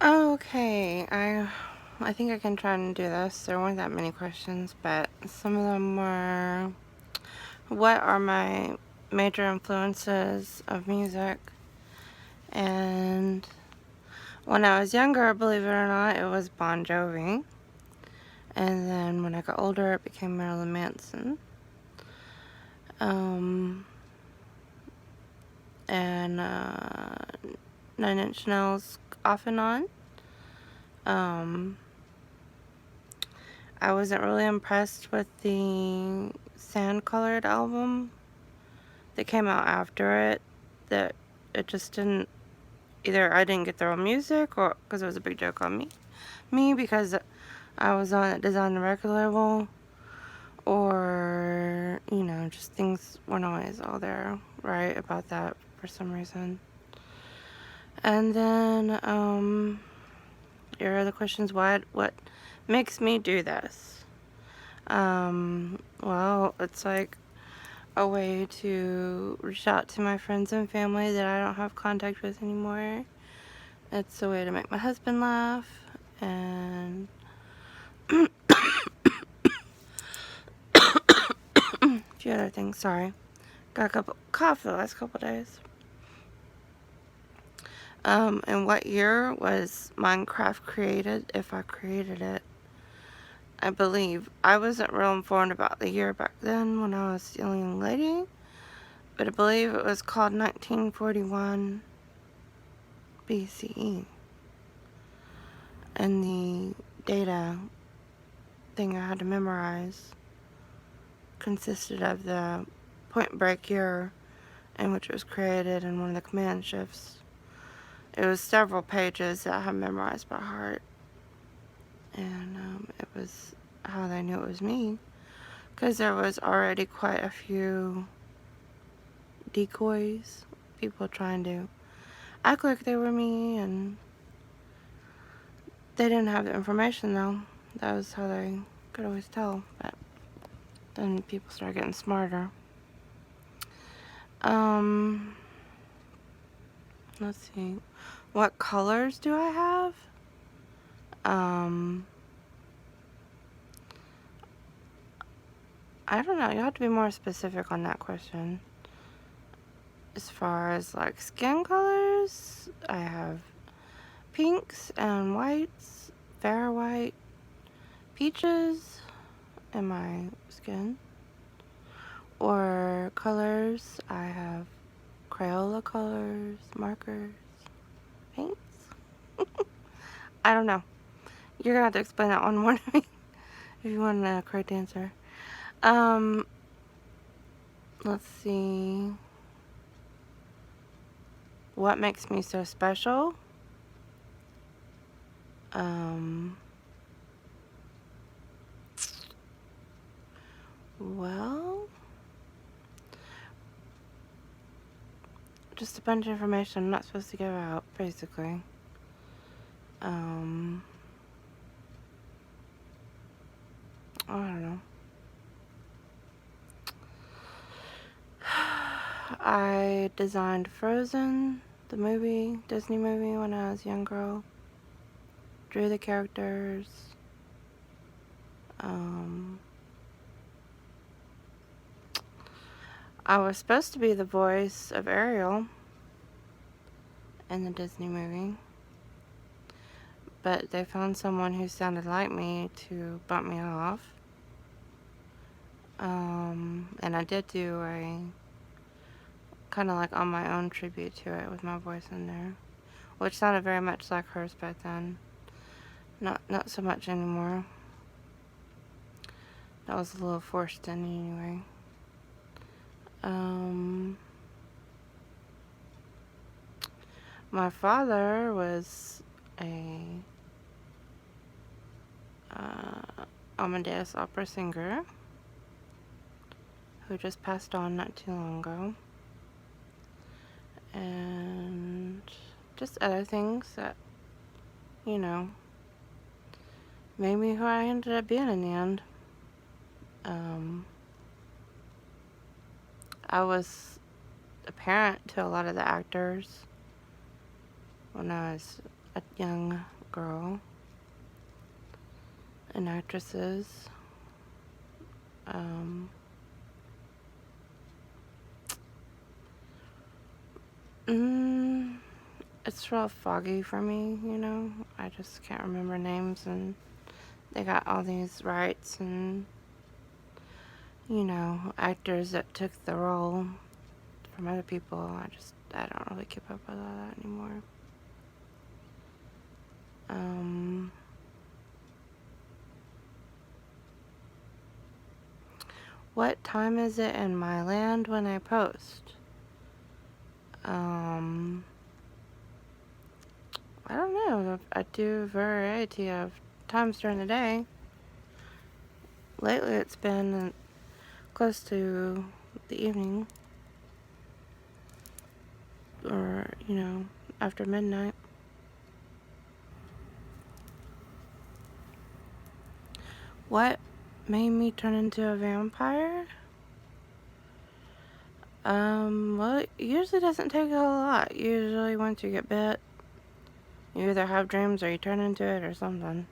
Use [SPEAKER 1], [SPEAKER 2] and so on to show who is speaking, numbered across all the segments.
[SPEAKER 1] Okay, I think I can try and do this. There weren't that many questions, but some of them were, what are my major influences of music? And when I was younger, believe it or not, it was Bon Jovi. And then when I got older, it became Marilyn Manson. And 9 Inch Nails off and on. I wasn't really impressed with the sand-colored album that came out after it. That it just didn't, either I didn't get the real music, or because it was a big joke on me because I was on that designed the record label, or just things weren't always all there right about that for some reason. And then your other questions, what makes me do this? Well, it's like a way to reach out to my friends and family that I don't have contact with anymore. It's a way to make my husband laugh, and a few other things. Sorry, got a couple cough the last couple days. And what year was Minecraft created, if I created it? I believe. I wasn't real informed about the year back then when I was still a young lady, but I believe it was called 1941 BCE. And the data thing I had to memorize consisted of the point break year in which it was created and one of the command shifts. It was several pages that I had memorized by heart, and it was how they knew it was me, because there was already quite a few decoys, people trying to act like they were me, and they didn't have the information though. That was how they could always tell, but then people started getting smarter. Let's see. What colors do I have? I don't know. You have to be more specific on that question. As far as like skin colors, I have pinks and whites, fair white, peaches in my skin. Or colors, I have Crayola colors, markers, paints. I don't know. You're gonna have to explain that one more to me if you want a correct answer. Let's see. What makes me so special? Well, just a bunch of information I'm not supposed to give out, basically. I don't know. I designed Frozen, the movie, Disney movie, when I was a young girl. Drew the characters. I was supposed to be the voice of Ariel in the Disney movie, but they found someone who sounded like me to bump me off. And I did do a kind of like on my own tribute to it with my voice in there, which sounded very much like hers back then. Not so much anymore. That was a little forced in anyway. My father was a Amadeus opera singer who just passed on not too long ago. And just other things that, made me who I ended up being in the end. I was a parent to a lot of the actors when I was a young girl and actresses. It's real foggy for me, you know. I just can't remember names, and they got all these rights and, you know, actors that took the role from other people. I don't really keep up with all that anymore. What time is it in my land when I post? I don't know. I do a variety of times during the day. Lately it's been close to the evening, or, you know, after midnight. What made me turn into a vampire? Well, it usually doesn't take a whole lot. Usually once you get bit, you either have dreams or you turn into it or something.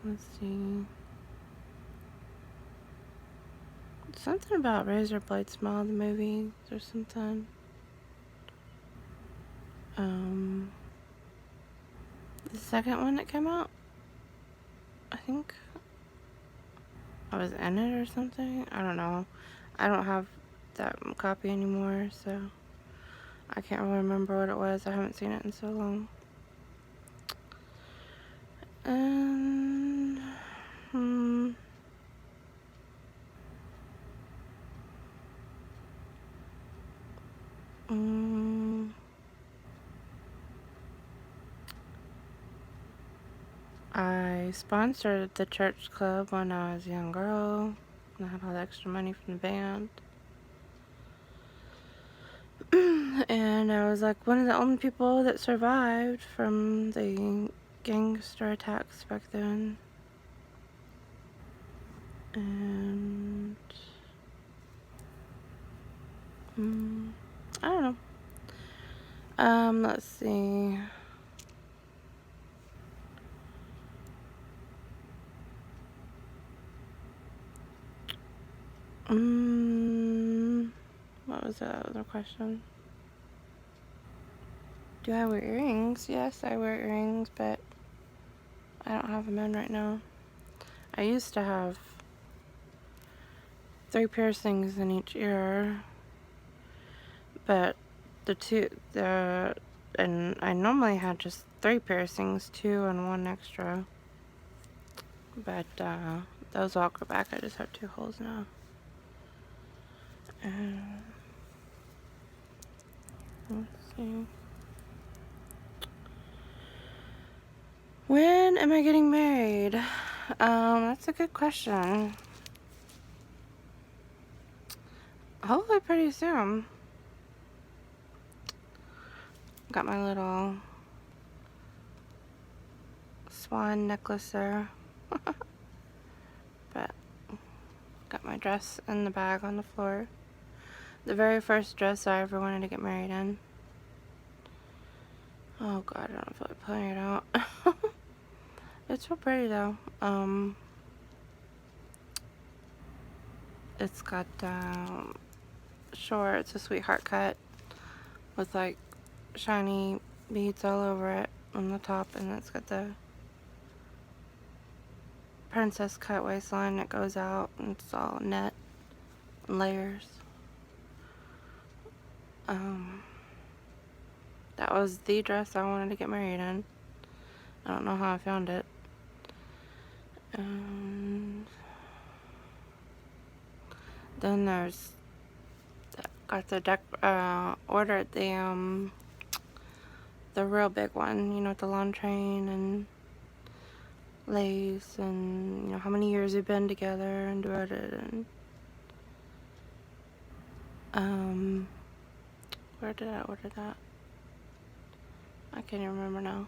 [SPEAKER 1] Let's see. Something about Razor Blade Smile, the movie, or something. The second one that came out, I think I was in it or something. I don't know. I don't have that copy anymore, so I can't really remember what it was. I haven't seen it in so long. And I sponsored the church club when I was a young girl. I had all the extra money from the band. And I was like one of the only people that survived from the gangster attacks back then. And I don't know. Let's see. What was the other question? Do I wear earrings? Yes, I wear earrings, but I don't have them in right now. I used to have 3 piercings in each ear, but and I normally had just 3 piercings, 2 and 1 extra, but those all go back. I just have 2 holes now. Let's see. When am I getting married? That's a good question. Hopefully pretty soon. Got my little swan necklace there. But got my dress in the bag on the floor. The very first dress I ever wanted to get married in. Oh god, I don't feel like pulling it out. It's so pretty though. It's got it's a sweetheart cut with like shiny beads all over it on the top, and it's got the princess cut waistline that goes out, and it's all net and layers. That was the dress I wanted to get married in. I don't know how I found it. Then there's ordered the real big one, you know, with the lawn train and lace, and you know how many years we've been together and devoted, and Where did I order that? I can't even remember now.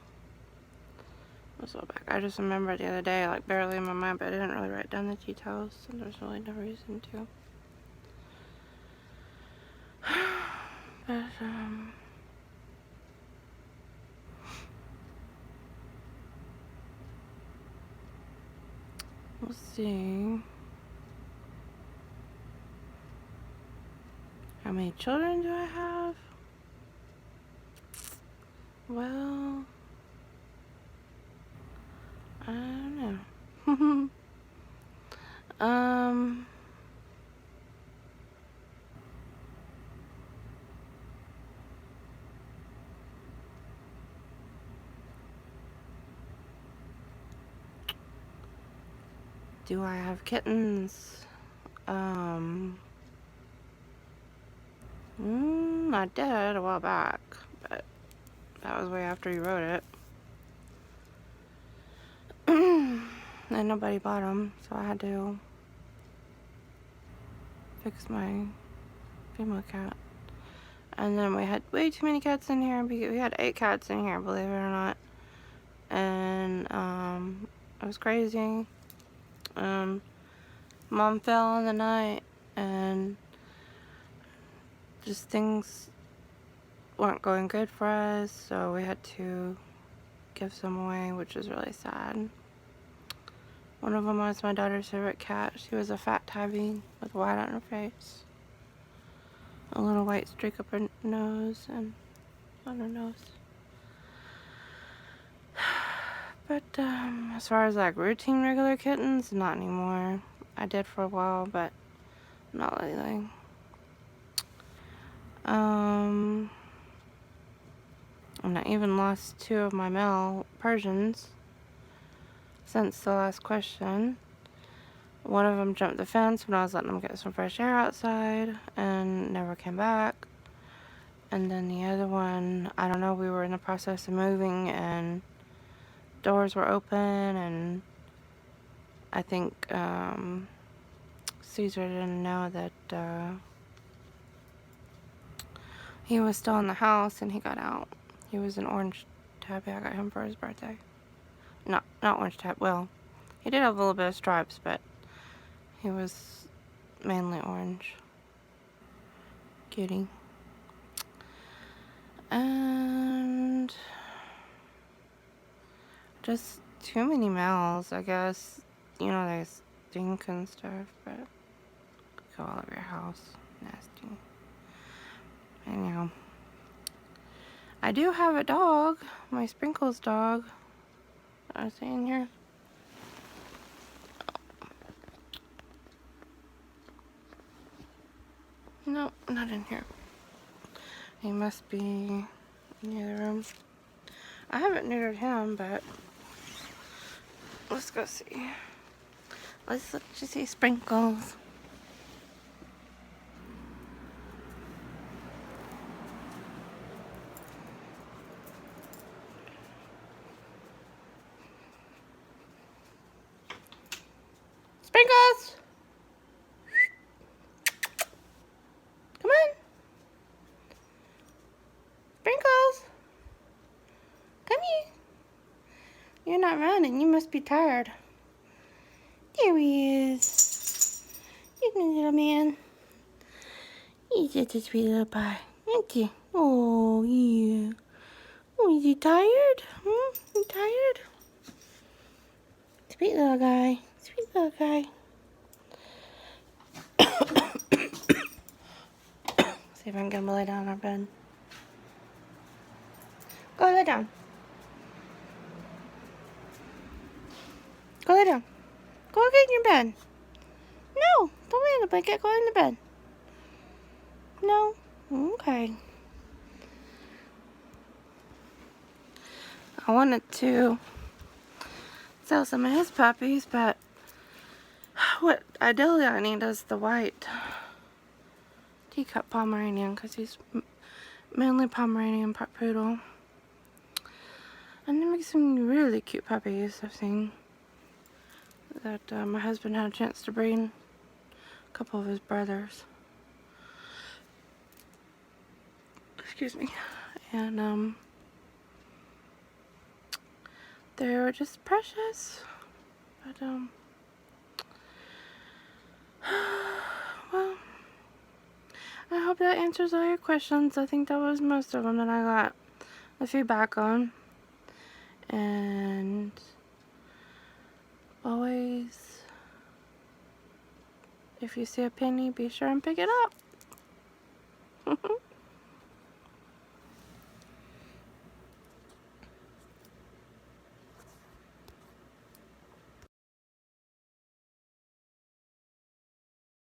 [SPEAKER 1] Let's go back. I just remember the other day, like barely in my mind, but I didn't really write down the details, and there's really no reason to. But, we'll see. How many children do I have? Well, I don't know. Do I have kittens? I did a while back, but that was way after you wrote it. And nobody bought them, so I had to fix my female cat. And then we had way too many cats in here. We had 8 cats in here, believe it or not. And it was crazy. Mom fell in the night, and just things weren't going good for us, so we had to give some away, which was really sad. One of them was my daughter's favorite cat. She was a fat tabby with white on her face, a little white streak up her nose and on her nose. But as far as like routine regular kittens, not anymore. I did for a while, but not lately. And I even lost 2 of my male Persians since the last question. One of them jumped the fence when I was letting them get some fresh air outside and never came back. And then the other one, I don't know, we were in the process of moving and doors were open, and I think Caesar didn't know that he was still in the house, and he got out. He was an orange tabby. I got him for his birthday. Not orange tab. Well, he did have a little bit of stripes, but he was mainly orange. Cutie. And just too many males, I guess. You know, they stink and stuff, but go all over your house. Nasty. Anyhow. I do have a dog. My Sprinkles dog. I was saying here. No, not in here. He must be in the other room. I haven't neutered him, but let's go see. Let's look to see Sprinkles. Sprinkles! Come on. Sprinkles! Come here. You're not running. You must be tired. There he is. Here's my little man. He's such a sweet little pie, isn't he? Oh, yeah. Oh, is he tired? You tired? Sweet little guy. Sweet little guy. See if I can get him to lay down on our bed. Go lay down. Go lay down. Go get in your bed. No, don't lay on the blanket. Go in the bed. No? Okay. I wanted to sell some of his puppies, but what ideally I need is the white teacup Pomeranian, because he's mainly Pomeranian part poodle. And they make some really cute puppies I've seen that my husband had a chance to breed. A couple of his brothers. Excuse me. And they were just precious. But well, I hope that answers all your questions. I think that was most of them that I got the feedback on. And always, if you see a penny, be sure and pick it up.